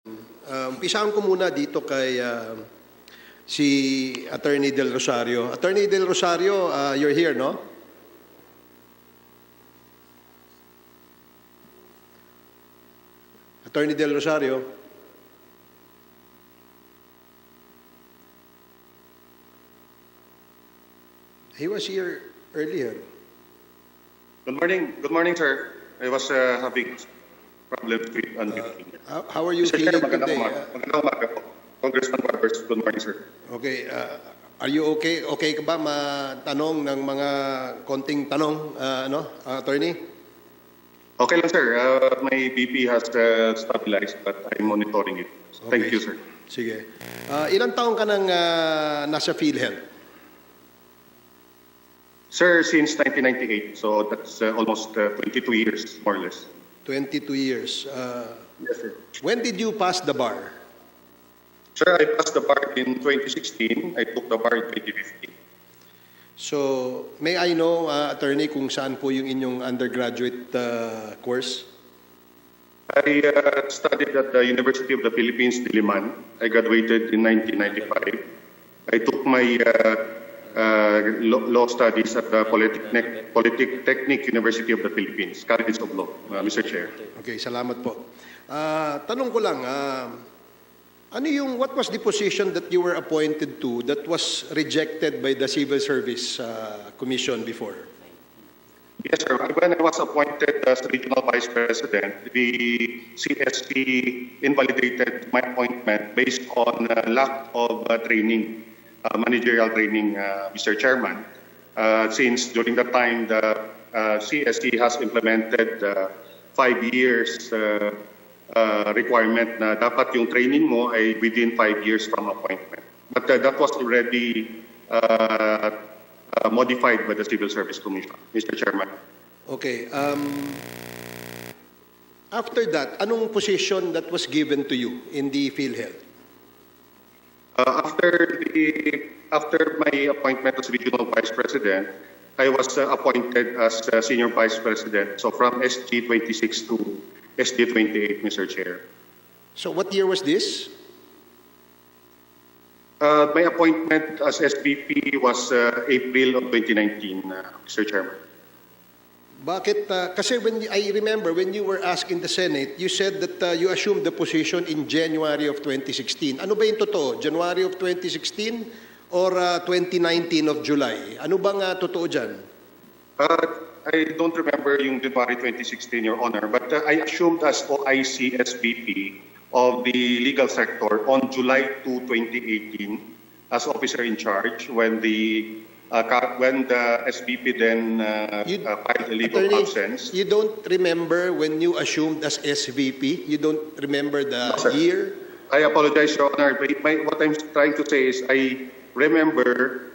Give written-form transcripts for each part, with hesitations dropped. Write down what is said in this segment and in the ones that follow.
Umpisahan ko muna dito kay si Attorney Del Rosario. Attorney Del Rosario, you're here, no? Attorney Del Rosario. He was here earlier. Good morning. Good morning, sir. I was having problems with unmuting. How are you Mr. feeling Chair, today? magandang umaga po. Congressman Barbers, good morning, sir. Okay. Are you okay? Okay ka ba matanong ng mga konting tanong, Attorney? Okay lang, sir. My BP has stabilized, but I'm monitoring it. Thank you, sir. Sige. Ilang taong ka nang nasa PhilHealth? Sir, since 1998, so that's almost 22 years, more or less. 22 years. Yes, sir. When did you pass the bar? Sir, I passed the bar in 2016. I took the bar in 2015. So, may I know, Attorney, kung saan po yung inyong undergraduate course? I studied at the University of the Philippines, Diliman. I graduated in 1995. I took my law studies at the Polytechnic University of the Philippines, College of Law, Mr. Chair. Okay, salamat po. Tanong ko lang, what was the position that you were appointed to that was rejected by the Civil Service Commission before? Yes, sir. When I was appointed as Regional Vice President, the CSC invalidated my appointment based on lack of training, managerial training, Mr. Chairman. Since during that time, the CSC has implemented 5 years requirement na dapat yung training mo ay within 5 years from appointment. But that was already modified by the Civil Service Commission, Mr. Chairman. Okay. After that, anong position that was given to you in the PhilHealth? After my appointment as Regional Vice President, I was appointed as Senior Vice President. So from SG 26 to SG 28, Mr. Chair. So what year was this? My appointment as SVP was April of 2019, Mr. Chairman. Bakit? Kasi I remember when you were asked in the Senate, you said that you assumed the position in January of 2016. Ano ba yung totoo? January of 2016 or 2019 of July? Ano bang totoo dyan? I don't remember yung January 2016, Your Honor, but I assumed as OIC SVP of the legal sector on July 2, 2018 as officer in charge when the SVP then filed a leave of absence. You don't remember when you assumed as SVP? You don't remember the year? I apologize, Your Honor. What I'm trying to say is I remember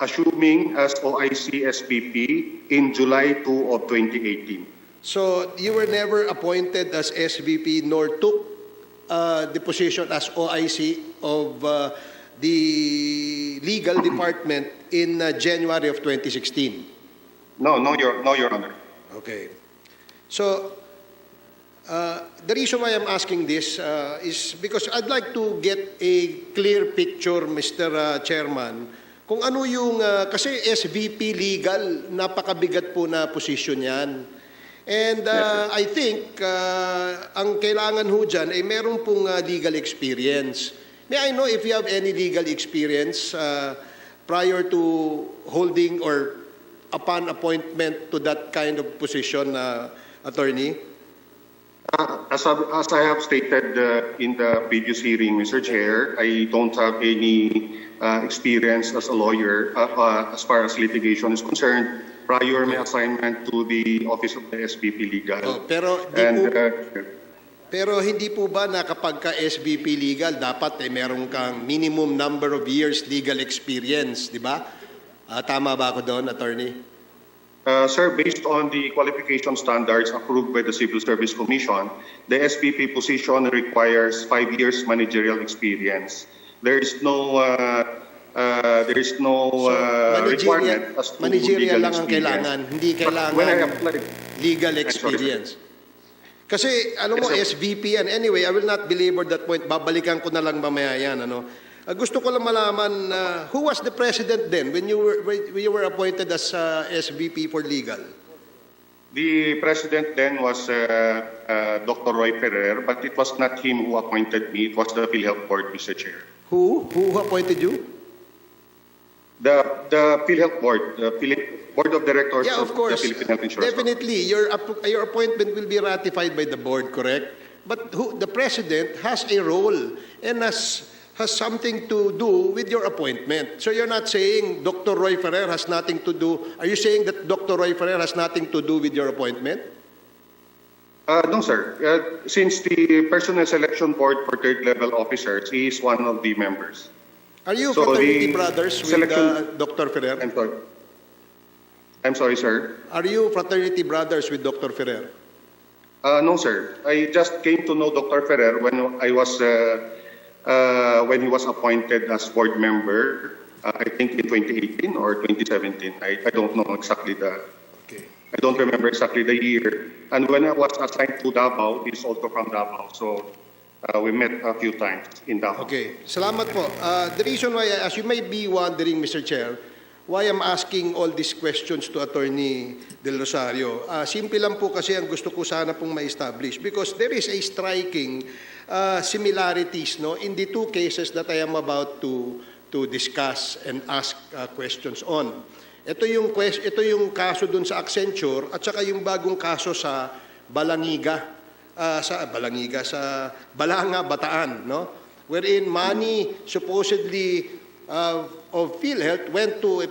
assuming as OIC SVP in July 2 of 2018. So you were never appointed as SVP nor took the position as OIC of the legal department in January of 2016? No, Your Honor. Okay. So the reason why I'm asking this is because I'd like to get a clear picture, Mr. Chairman, kung ano yung, kasi SVP legal, napakabigat po na posisyon yan. And I think ang kailangan ho dyan ay meron pong legal experience. May I know if you have any legal experience prior to holding or upon appointment to that kind of position, Attorney? As I have stated in the previous hearing, Mr. Chair, I don't have any experience as a lawyer as far as litigation is concerned prior my assignment to the Office of the SVP Legal. Oh, pero hindi po ba na kapag ka SVP legal, dapat meron kang minimum number of years legal experience, di ba? Tama ba ako doon, Attorney? Sir, based on the qualification standards approved by the Civil Service Commission, the SVP position requires 5 years managerial experience. There is no requirement as to managerial legal lang ang experience. kailangan, hindi kailangan When I applied, legal experience. Kasi, ano mo, Yes, sir. SVP yan. Anyway, I will not belabor that point. Babalikan ko na lang mamaya yan. Ano? Gusto ko lang malaman, who was the president then when you were appointed as SVP for legal? The president then was Dr. Roy Ferrer, but it was not him who appointed me. It was the PhilHealth Board, Mr. Chair. Who? Who appointed you? The PhilHealth Board, the Board of Directors Yeah, of of course. the Philippine Health Insurance Definitely, your appointment will be ratified by the board, correct? But the president has a role and has something to do with your appointment. So you're not saying Dr. Roy Ferrer has nothing to do. Are you saying that Dr. Roy Ferrer has nothing to do with your appointment? No, sir. Since the Personnel Selection Board for third-level officers, he is one of the members. Are you So fraternity the brothers with selection- Dr. Ferrer? I'm sorry, sir. Are you fraternity brothers with Dr. Ferrer? No, sir. I just came to know Dr. Ferrer when I was when he was appointed as board member. I think in 2018 or 2017. I don't know exactly Okay. I don't remember exactly the year. And when I was assigned to Davao, he's also from Davao. So we met a few times in Davao. Okay. Salamat po. The reason why, as you may be wondering, Mr. Chair, why I'm asking all these questions to Attorney Del Rosario, simple lang po kasi ang gusto ko sana pong ma-establish because there is a striking similarities no, in the two cases that I am about to discuss and ask questions on. Ito yung kaso dun sa Accenture at saka yung bagong kaso sa sa Balanga, Bataan, no? Wherein money supposedly of PhilHealth went to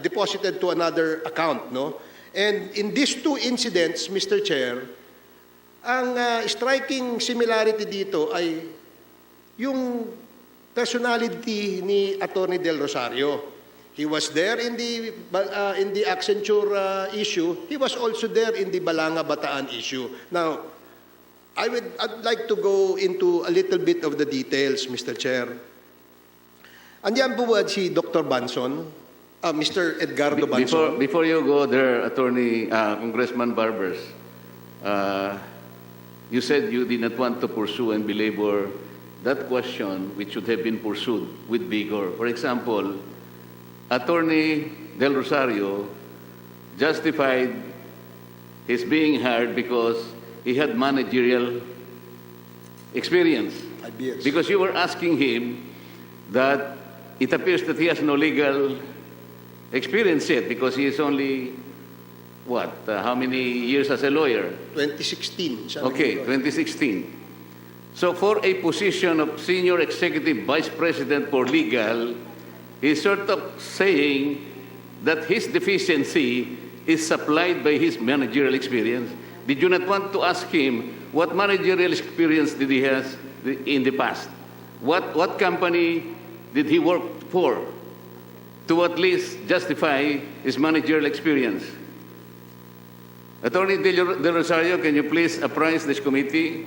deposited to another account, no? And in these two incidents, Mr. Chair, ang striking similarity dito ay yung personality ni Attorney Del Rosario. He was there in the Accenture issue. He was also there in the Balanga Bataan issue. Now, I'd like to go into a little bit of the details, Mr. Chair. Andiyan po ba si Dr. Banson? Mr. Edgardo Banson? Before you go there, Attorney Congressman Barbers, you said you did not want to pursue and belabor that question which should have been pursued with vigor. For example, Attorney Del Rosario justified his being hired because he had managerial experience. Yes. Because you were asking him that it appears that he has no legal experience yet because he is only, what, how many years as a lawyer? 2016. siya Okay, naging lawyer. 2016. So for a position of Senior Executive Vice President for Legal, he's sort of saying that his deficiency is supplied by his managerial experience. Did you not want to ask him what managerial experience did he have in the past? What company did he work for to at least justify his managerial experience? Attorney Del Rosario, can you please apprise this committee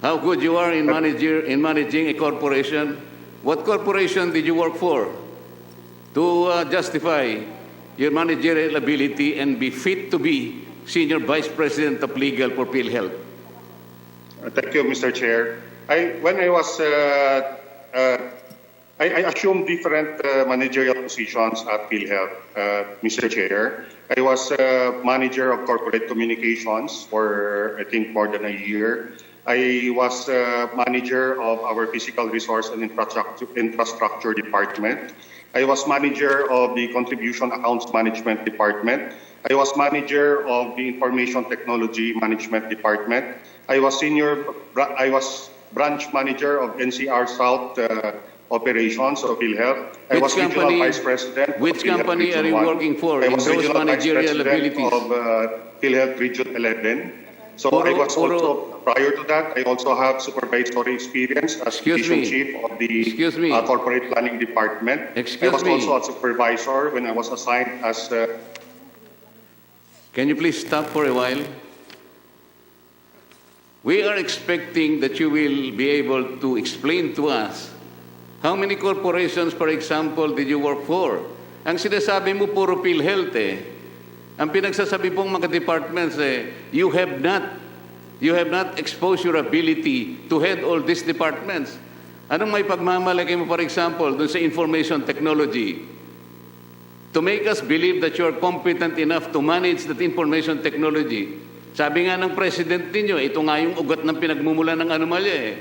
how good you are in managing a corporation? What corporation did you work for to justify your managerial ability and be fit to be Senior Vice President of Legal for PhilHealth? Thank you, Mr. Chair. When I was, I assumed different managerial positions at PhilHealth, Mr. Chair. I was manager of corporate communications for, I think, more than a year. I was manager of our physical resource and infrastructure department. I was manager of the contribution accounts management department. I was manager of the information technology management department. I was branch manager of NCR South operations of PhilHealth. I was regional vice president. Which company are you working for in those managerial abilities? Of PhilHealth Region 11. So I was also, prior to that, I also have supervisory experience as division chief of the corporate planning department. I was also a supervisor when I was assigned as... Can you please stop for a while? We are expecting that you will be able to explain to us how many corporations, for example, did you work for? Ang sinasabi mo puro PhilHealth eh. Ang pinagsasabi pong mga departments you have not You have not exposed your ability to head all these departments. Anong may pagmamalaki mo, for example, dun sa information technology, to make us believe that you are competent enough to manage that information technology? Sabi nga ng president ninyo, ito nga yung ugat ng pinagmumula ng anomalya eh.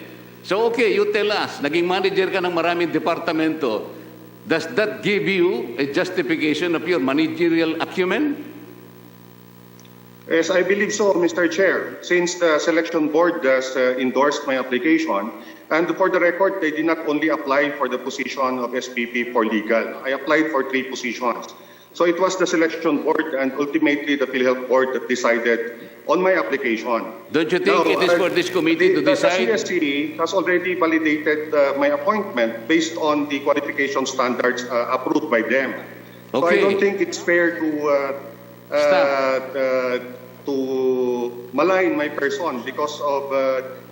So okay, you tell us, naging manager ka ng maraming departamento. Does that give you a justification of your managerial acumen? Yes, I believe so, Mr. Chair, since the selection board has endorsed my application, and for the record, they did not only apply for the position of SVP for legal. I applied for 3 positions. So it was the selection board and ultimately the PhilHealth board that decided on my application. Don't you think it is for this committee to decide? The CSE has already validated my appointment based on the qualification standards approved by them. So I Okay. don't think it's fair to malign my person because of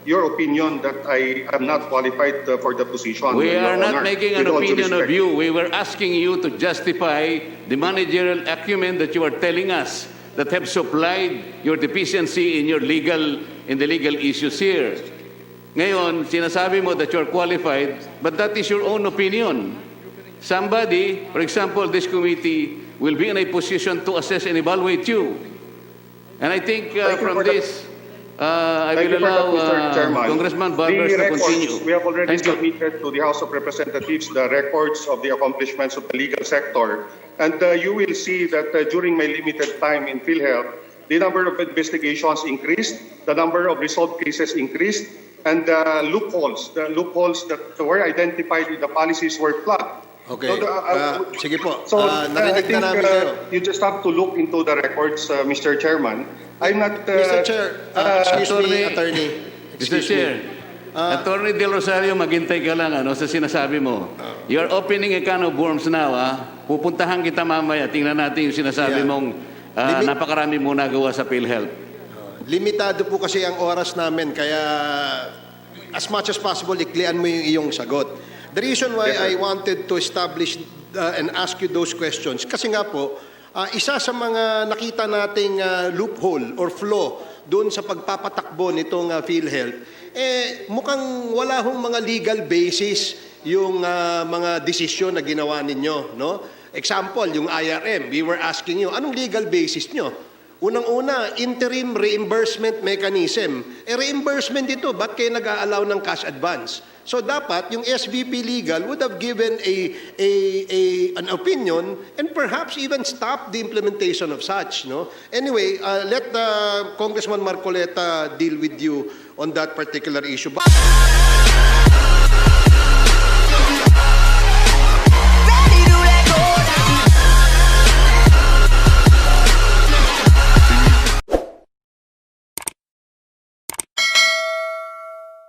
your opinion that I am not qualified for the position. We Your are not Honor, making an with all due opinion of respect. you. We were asking you to justify the managerial acumen that you are telling us that have supplied your deficiency in the legal issues here. Ngayon, sinasabi mo that you are qualified, but that is your own opinion. Somebody, for example, this committee will be in a position to assess and evaluate you. And I think Thank you from for that. this, I Thank will you for that, allow Mr. Chairman. Congressman The Barbers to records, continue. we have already Thank you. submitted to the House of Representatives the records of the accomplishments of the legal sector. And you will see that during my limited time in PhilHealth, the number of investigations increased, the number of resolved cases increased, and the loopholes that were identified in the policies were plugged. Okay. So Sige po. So I Narinig think na namin kayo. you just have to look into the records, Mr. Chairman. I'm not... Mr. Chair, excuse me, Attorney. Mr. Excuse Chair, me. Attorney Del Rosario, maghintay ka lang sa sinasabi mo. You are opening a can of worms now. Pupuntahan kita mamaya. Tingnan natin yung sinasabi Yeah. mong Limit- napakarami mo nagawa sa PhilHealth. Limitado po kasi ang oras namin, kaya as much as possible, iklian mo yung iyong sagot. The reason why I wanted to establish and ask you those questions, kasi nga po, isa sa mga nakita nating loophole or flaw doon sa pagpapatakbo nitong PhilHealth, mukhang wala hong mga legal basis yung mga desisyon na ginawa ninyo, no? Example, yung IRM, we were asking you, anong legal basis nyo? Unang-una, interim reimbursement mechanism. Reimbursement ito, ba't kayo nag-a-allow ng cash advance? So dapat yung SVP Legal would have given an opinion and perhaps even stop the implementation of such, no? Anyway, let Congressman Marcoleta deal with you on that particular issue.